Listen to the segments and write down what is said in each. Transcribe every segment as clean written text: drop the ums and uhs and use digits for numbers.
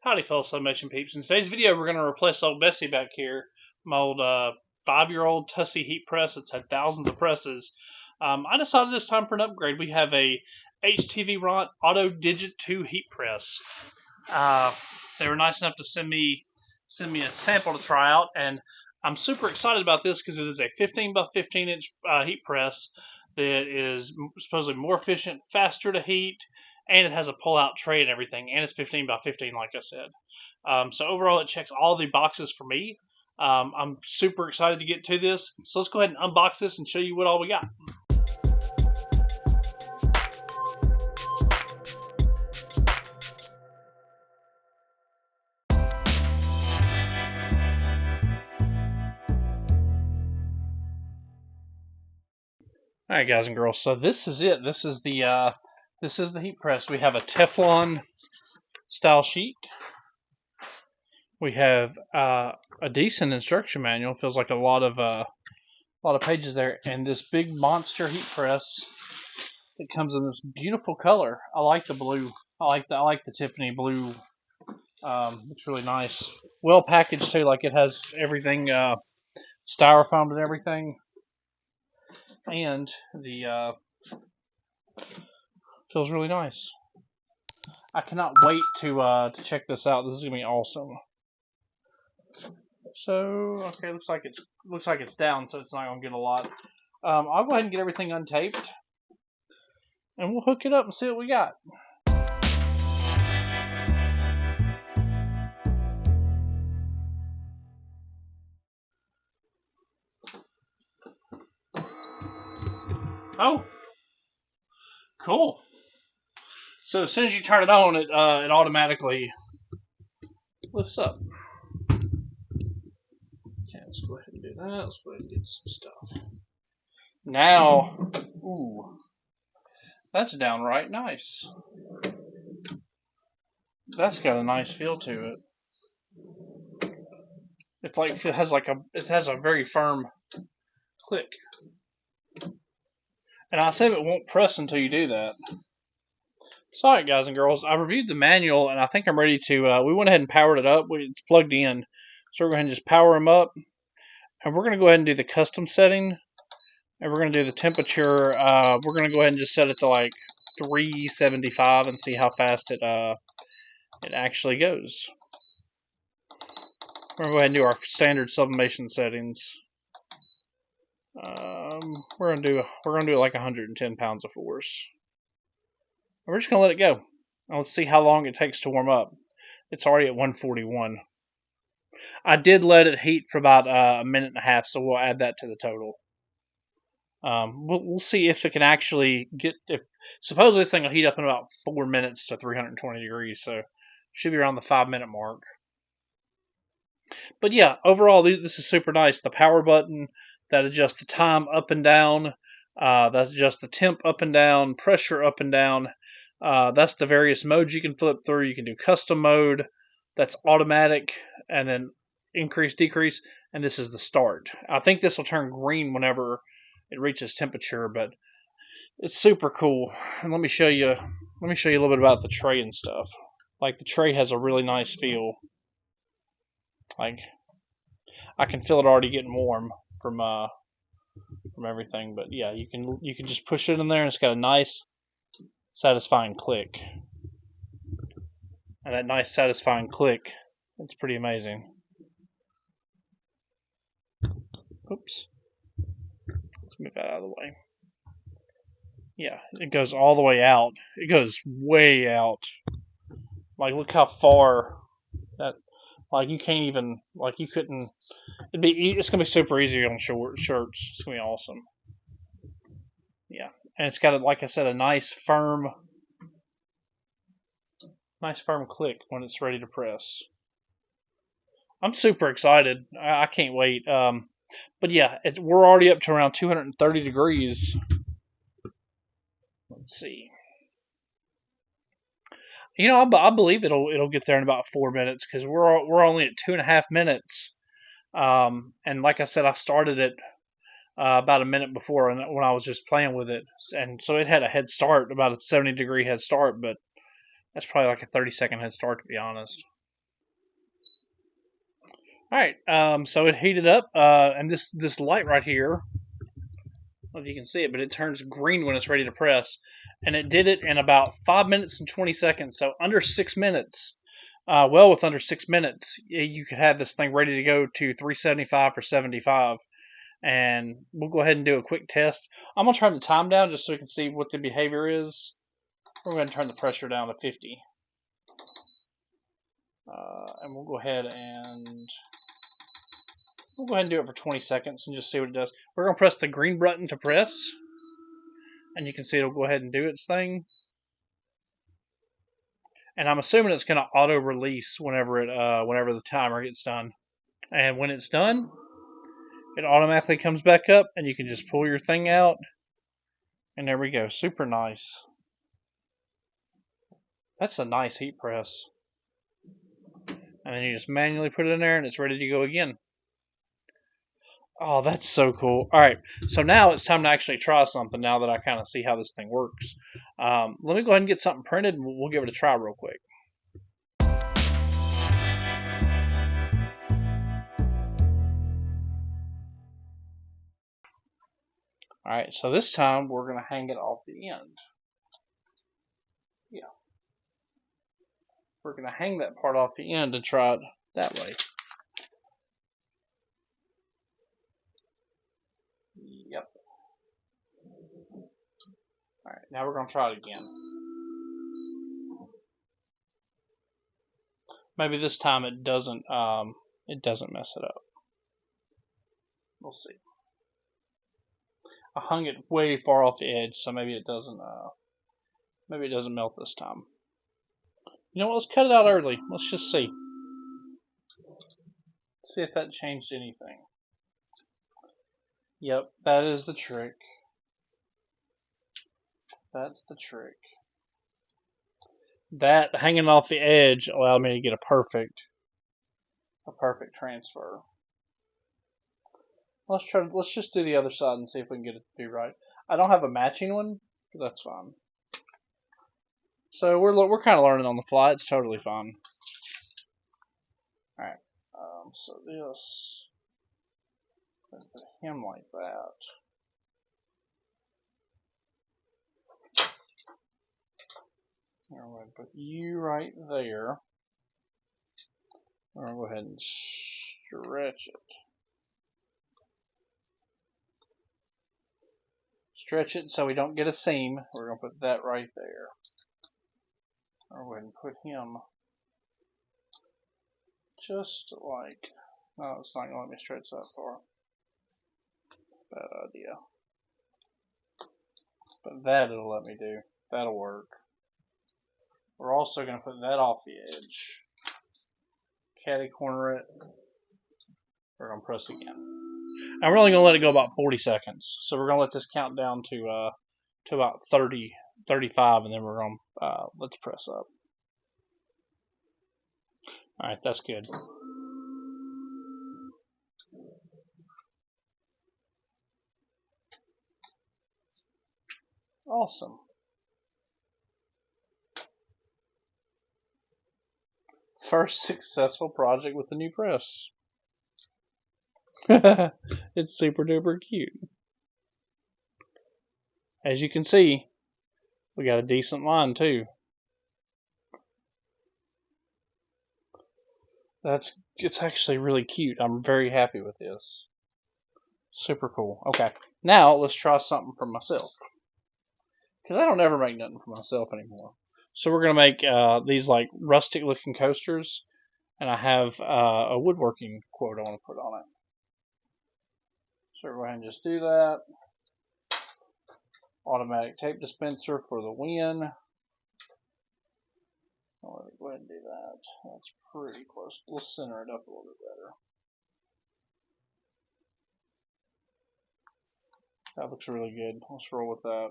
Howdy, fellow sublimation peeps. In today's video, we're going to replace old Bessie back here, my old 5-year-old Tussie heat press. It's had thousands of presses. I decided it's time for an upgrade. We have a HTVRONT Auto Digit 2 heat press. They were nice enough to send me a sample to try out, and I'm super excited about this because it is a 15 by 15 inch heat press that is supposedly more efficient, faster to heat, and it has a pull-out tray and everything, and it's 15 by 15 like I said. So overall it checks all the boxes for me. I'm super excited to get to this, so let's go ahead and unbox this and show you what all we got. Alright guys and girls, so this is it. This is the heat press. We have a Teflon style sheet. We have a decent instruction manual. Feels like a lot of pages there, and this big monster heat press that comes in this beautiful color. I like the blue. I like the Tiffany blue. It's really nice. Well packaged too. Like it has everything styrofoam and everything. And the feels really nice. I cannot wait to check this out. This is gonna be awesome. So okay, looks like it's down, so it's not gonna get a lot. I'll go ahead and get everything untaped, and we'll hook it up and see what we got. Oh, cool. So as soon as you turn it on, it automatically lifts up. Okay, let's go ahead and do that. Let's go ahead and get some stuff. Now, ooh, that's downright nice. That's got a nice feel to it. It's like it has a very firm click. And I said it won't press until you do that. Sorry guys and girls, I reviewed the manual and I think I'm ready to, we went ahead and powered it up. It's plugged in. So we're going to just power them up. And we're going to go ahead and do the custom setting. And we're going to do the temperature. We're going to go ahead and just set it to like 375 and see how fast it actually goes. We're going to go ahead and do our standard sublimation settings. We're gonna do like 110 pounds of force. And we're just gonna let it go. And let's see how long it takes to warm up. It's already at 141. I did let it heat for about a minute and a half, so we'll add that to the total. We'll see if it can actually get. Supposedly this thing will heat up in about 4 minutes to 320 degrees, so should be around the 5-minute mark. But yeah, overall this is super nice. The power button that adjusts the time up and down. That's just the temp up and down, pressure up and down. That's the various modes you can flip through. You can do custom mode, that's automatic, and then increase, decrease, and this is the start. I think this will turn green whenever it reaches temperature, but it's super cool. And let me show you a little bit about the tray and stuff. Like the tray has a really nice feel. Like I can feel it already getting warm from everything, but yeah, you can just push it in there and it's got a nice satisfying click. And that nice satisfying click, it's pretty amazing. Oops. Let's move that out of the way. Yeah, it goes all the way out. It goes way out. Like look how far that, like you can't even, like you couldn't, it's gonna be super easy on shirts. It's gonna be awesome. Yeah, and it's got, like I said, a nice firm click when it's ready to press. I'm super excited. I can't wait. But yeah, we're already up to around 230 degrees. Let's see. You know, I believe it'll get there in about 4 minutes because we're only at 2.5 minutes. And like I said, I started it about a minute before, and when I was just playing with it, and so it had a head start, about a 70-degree head start, but that's probably like a 30-second head start to be honest. Alright, so it heated up, and this light right here, I don't know if you can see it, but it turns green when it's ready to press. And it did it in about 5 minutes and 20 seconds, so under 6 minutes. Well, with under 6 minutes, you could have this thing ready to go to 375 for 75. And we'll go ahead and do a quick test. I'm going to turn the time down just so we can see what the behavior is. We're going to turn the pressure down to 50. And we'll go ahead and do it for 20 seconds and just see what it does. We're going to press the green button to press, and you can see it'll go ahead and do its thing. And I'm assuming it's going to auto release whenever the timer gets done. And when it's done, it automatically comes back up, and you can just pull your thing out. And there we go. Super nice. That's a nice heat press. And then you just manually put it in there, and it's ready to go again. Oh, that's so cool. All right, so now it's time to actually try something now that I kind of see how this thing works. Let me go ahead and get something printed, and we'll give it a try real quick. All right, so this time we're going to hang it off the end. Yeah. We're going to hang that part off the end and try it that way. Yep. All right, now we're going to try it again. Maybe this time it doesn't mess it up. We'll see. I hung it way far off the edge, so maybe it doesn't melt this time. You know what, let's cut it out early. Let's just see. See if that changed anything. Yep, that is the trick. That's the trick. That hanging off the edge allowed me to get a perfect transfer. Let's just do the other side and see if we can get it to be right. I don't have a matching one, but that's fine. So we're kind of learning on the fly. It's totally fine. All right. So this, put him like that. I'm going to put you right there. I'm going to go ahead and stretch it. Stretch it so we don't get a seam. We're going to put that right there. I'll go ahead and put him just like, no, it's not going to let me stretch that far. Bad idea. But that it'll let me do. That'll work. We're also going to put that off the edge. Catty corner it. We're going to press again. And we're only going to let it go about 40 seconds. So we're going to let this count down to about 30, 35, and then we're going to let the press up. Alright, that's good. Awesome. First successful project with the new press. It's super duper cute. As you can see, we got a decent line too. It's actually really cute. I'm very happy with this. Super cool. Okay, now let's try something for myself. Because I don't ever make nothing for myself anymore. So we're going to make these like rustic looking coasters. And I have a woodworking quote I want to put on it. So we're going to just do that. Automatic tape dispenser for the win. I'll go ahead and do that. That's pretty close. Let's center it up a little bit better. That looks really good. Let's roll with that.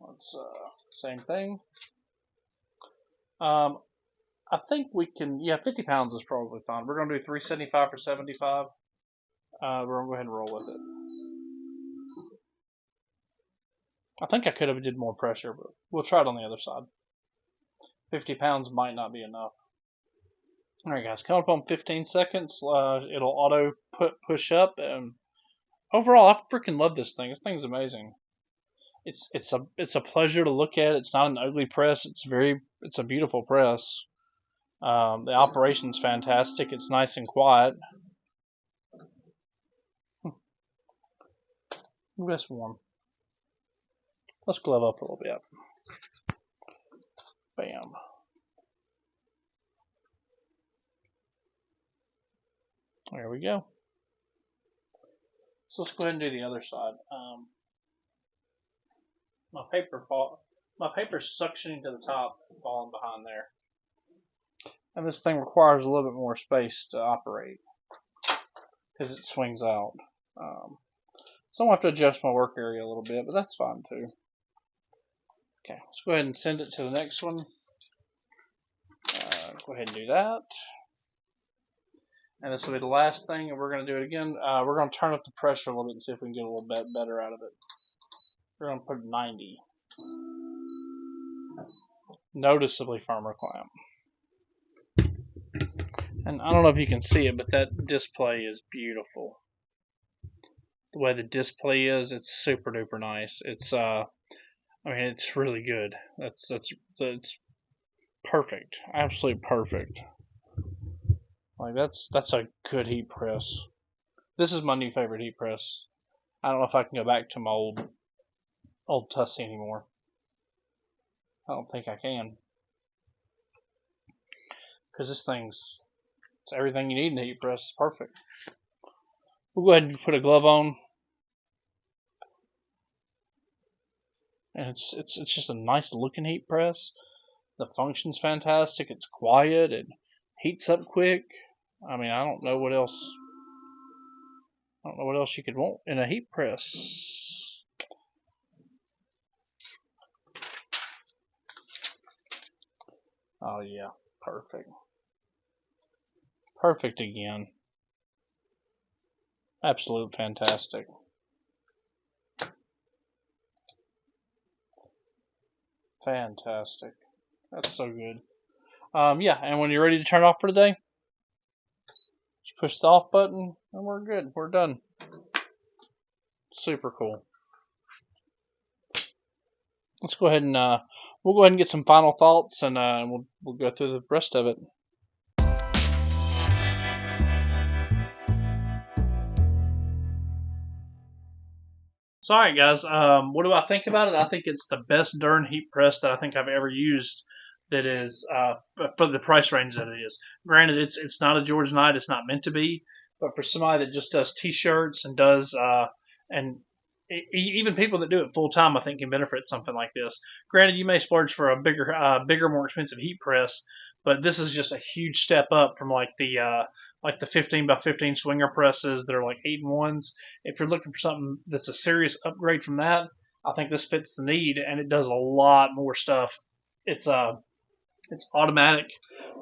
Let's same thing. I think we can. Yeah, 50 pounds is probably fine. We're gonna do 375 for 75. We're gonna go ahead and roll with it. I think I could have did more pressure, but we'll try it on the other side. 50 pounds might not be enough. Alright guys, coming up on 15 seconds, it'll auto push up, and overall I freaking love this thing. This thing's amazing. It's a pleasure to look at. It's not an ugly press. It's a beautiful press. The operation's fantastic. It's nice and quiet. Ooh, that's warm. Let's glove up a little bit. Bam. There we go. So let's go ahead and do the other side. My paper's suctioning to the top, falling behind there. And this thing requires a little bit more space to operate because it swings out. So I'm going to have to adjust my work area a little bit, but that's fine too. Okay, let's go ahead and send it to the next one. Go ahead and do that. And this will be the last thing, and we're going to do it again. We're going to turn up the pressure a little bit and see if we can get a little bit better out of it. We're going to put 90. Noticeably firmer clamp. And I don't know if you can see it, but that display is beautiful. The way the display is, it's super duper nice. It's I mean, it's really good. It's perfect. Absolutely perfect. Like that's a good heat press. This is my new favorite heat press. I don't know if I can go back to my old Tussie anymore. I don't think I can. Because this thing's it's everything you need in a heat press. It's perfect. We'll go ahead and put a glove on. And it's just a nice looking heat press. The function's fantastic. It's quiet. It heats up quick. I mean, I don't know what else you could want in a heat press. Oh yeah, perfect. Perfect again. Absolute fantastic. Fantastic. That's so good. Yeah, and when you're ready to turn off for the day, just push the off button, and we're good. We're done. Super cool. Let's go ahead and we'll go ahead and get some final thoughts, and we'll go through the rest of it. So, alright guys, what do I think about it? I think it's the best darn heat press that I think I've ever used that is for the price range that it is. Granted, it's not a George Knight, it's not meant to be, but for somebody that just does t-shirts and does even people that do it full time, I think can benefit something like this. Granted, you may splurge for a bigger, more expensive heat press, but this is just a huge step up from like the 15 by 15 swinger presses that are like 8-in-1s. If you're looking for something that's a serious upgrade from that, I think this fits the need, and it does a lot more stuff. It's automatic.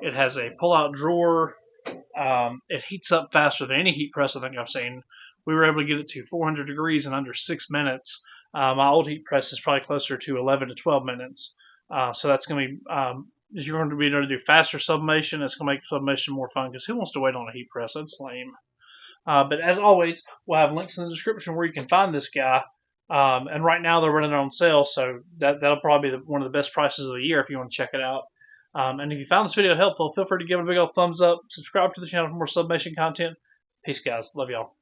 It has a pull-out drawer. It heats up faster than any heat press I think I've seen. We were able to get it to 400 degrees in under 6 minutes. My old heat press is probably closer to 11 to 12 minutes. So that's going to be you're going to be able to do faster sublimation. It's going to make sublimation more fun because who wants to wait on a heat press? That's lame. But as always, we'll have links in the description where you can find this guy. And right now they're running on sale, so that'll probably be one of the best prices of the year if you want to check it out. And if you found this video helpful, feel free to give it a big old thumbs up. Subscribe to the channel for more sublimation content. Peace, guys. Love y'all.